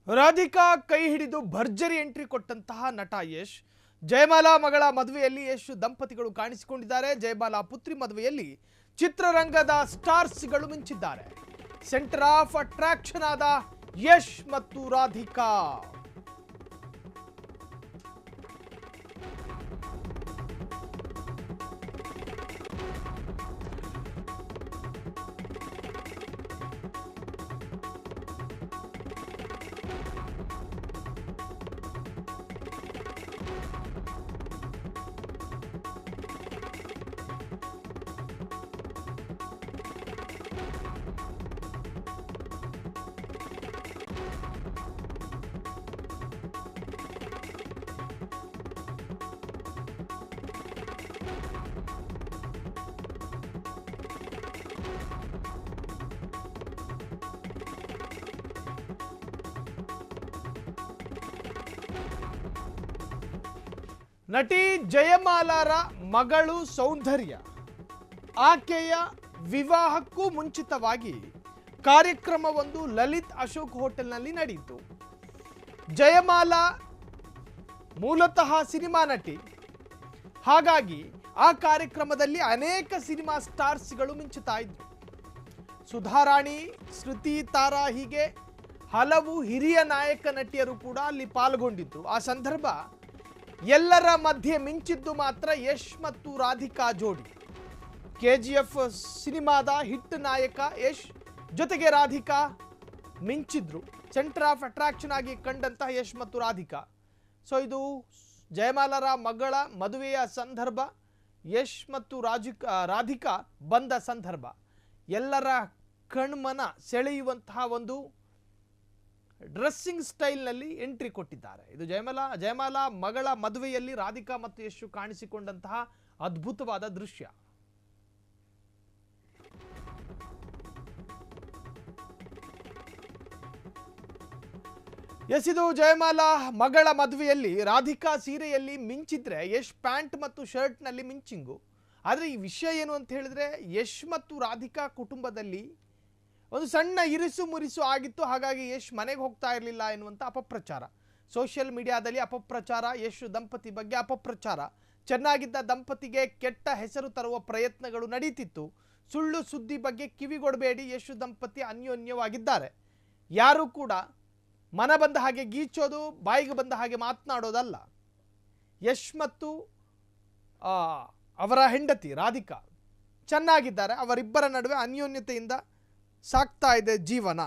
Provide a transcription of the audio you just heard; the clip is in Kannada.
ರಾಧಿಕಾ ಕೈ ಹಿಡಿದು ಭರ್ಜರಿ ಎಂಟ್ರಿ ಕೊಟ್ಟಂತಹ ನಟ ಯಶ್ ಜಯಮಾಲಾ ಮಗಳ ಮದುವೆಯಲ್ಲಿ ಯಶ್ ದಂಪತಿಗಳು ಕಾಣಿಸಿಕೊಂಡಿದ್ದಾರೆ. ಜಯಮಾಲಾ ಪುತ್ರಿ ಮದುವೆಯಲ್ಲಿ ಚಿತ್ರರಂಗದ ಸ್ಟಾರ್ಸ್ಗಳು ಮಿಂಚಿದ್ದಾರೆ. ಸೆಂಟರ್ ಆಫ್ ಅಟ್ರಾಕ್ಷನ್ ಆದ ಯಶ್ ಮತ್ತು ರಾಧಿಕಾ. ನಟಿ ಜಯಮಾಲಾರ ಮಗಳು ಸೌಂದರ್ಯ ಆಕೆಯ ವಿವಾಹಕ್ಕೂ ಮುಂಚಿತವಾಗಿ ಕಾರ್ಯಕ್ರಮವೊಂದು ಲಲಿತ್ ಅಶೋಕ್ ಹೋಟೆಲ್ನಲ್ಲಿ ನಡೆಯಿತು. ಜಯಮಾಲಾ ಮೂಲತಃ ಸಿನಿಮಾ ನಟಿ, ಹಾಗಾಗಿ ಆ ಕಾರ್ಯಕ್ರಮದಲ್ಲಿ ಅನೇಕ ಸಿನಿಮಾ ಸ್ಟಾರ್ಸ್ಗಳು ಮಿಂಚುತ್ತಾ ಇದ್ರು. ಸುಧಾರಾಣಿ, ಶ್ರುತಿ, ತಾರಾ ಹೀಗೆ ಹಲವು ಹಿರಿಯ ನಾಯಕ ನಟಿಯರು ಕೂಡ ಅಲ್ಲಿ ಪಾಲ್ಗೊಂಡಿದ್ರು. ಆ ಸಂದರ್ಭ ಎಲ್ಲರ ಮಧ್ಯೆ ಮಿಂಚಿದ್ದು ಮಾತ್ರ ಯಶ್ ಮತ್ತು ರಾಧಿಕಾ ಜೋಡಿ. KGF ಸಿನಿಮಾದ ಹಿಟ್ ನಾಯಕ ಯಶ್ ಜೊತೆಗೆ ರಾಧಿಕಾ ಮಿಂಚಿದ್ರು. ಸೆಂಟರ್ ಆಫ್ ಅಟ್ರಾಕ್ಷನ್ ಆಗಿ ಕಂಡಂತಹ ಯಶ್ ಮತ್ತು ರಾಧಿಕಾ. ಸೊ ಇದು ಜಯಮಾಲಾರ ಮಗಳ ಮದುವೆಯ ಸಂದರ್ಭ, ಯಶ್ ಮತ್ತು ರಾಧಿಕಾ ಬಂದ ಸಂದರ್ಭ ಎಲ್ಲರ ಕಣ್ಮನ ಸೆಳೆಯುವಂತಹ ಒಂದು ಡ್ರೆಸ್ಸಿಂಗ್ ಸ್ಟೈಲ್ನಲ್ಲಿ ಎಂಟ್ರಿ ಕೊಟ್ಟಿದ್ದಾರೆ. ಇದು ಜಯಮಾಲಾ ಮಗಳ ಮದುವೆಯಲ್ಲಿ ರಾಧಿಕಾ ಮತ್ತು ಯಶ್ ಕಾಣಿಸಿಕೊಂಡಂತಹ ಅದ್ಭುತವಾದ ದೃಶ್ಯ. ಇದು ಜಯಮಾಲಾ ಮಗಳ ಮದುವೆಯಲ್ಲಿ ರಾಧಿಕಾ ಸೀರೆಯಲ್ಲಿ ಮಿಂಚಿದ್ರೆ ಯಶ್ ಪ್ಯಾಂಟ್ ಮತ್ತು ಶರ್ಟ್ನಲ್ಲಿ ಮಿಂಚಿಂಗು. ಆದರೆ ಈ ವಿಷಯ ಏನು ಅಂತ ಹೇಳಿದ್ರೆ, ಯಶ್ ಮತ್ತು ರಾಧಿಕಾ ಕುಟುಂಬದಲ್ಲಿ ಒಂದು ಸಣ್ಣ ಇರಿಸು ಮುರಿಸು ಆಗಿತ್ತು. ಹಾಗಾಗಿ ಯಶ್ ಮನೆಗೆ ಹೋಗ್ತಾ ಇರಲಿಲ್ಲ ಎನ್ನುವಂಥ ಅಪಪ್ರಚಾರ ಸೋಷಿಯಲ್ ಮೀಡಿಯಾದಲ್ಲಿ. ಅಪಪ್ರಚಾರ, ಯಶ್ ದಂಪತಿ ಬಗ್ಗೆ ಅಪಪ್ರಚಾರ. ಚೆನ್ನಾಗಿದ್ದ ದಂಪತಿಗೆ ಕೆಟ್ಟ ಹೆಸರು ತರುವ ಪ್ರಯತ್ನಗಳು ನಡೀತಿತ್ತು. ಸುಳ್ಳು ಸುದ್ದಿ ಬಗ್ಗೆ ಕಿವಿಗೊಡಬೇಡಿ, ಯಶ್ ದಂಪತಿ ಅನ್ಯೋನ್ಯವಾಗಿದ್ದಾರೆ. ಯಾರೂ ಕೂಡ ಮನ ಬಂದ ಹಾಗೆ ಗೀಚೋದು, ಬಾಯಿಗೆ ಬಂದ ಹಾಗೆ ಮಾತನಾಡೋದಲ್ಲ. ಯಶ್ ಮತ್ತು ಅವರ ಹೆಂಡತಿ ರಾಧಿಕಾ ಚೆನ್ನಾಗಿದ್ದಾರೆ. ಅವರಿಬ್ಬರ ನಡುವೆ ಅನ್ಯೋನ್ಯತೆಯಿಂದ ಸಾಗ್ತಾ ಇದೆ ಜೀವನ.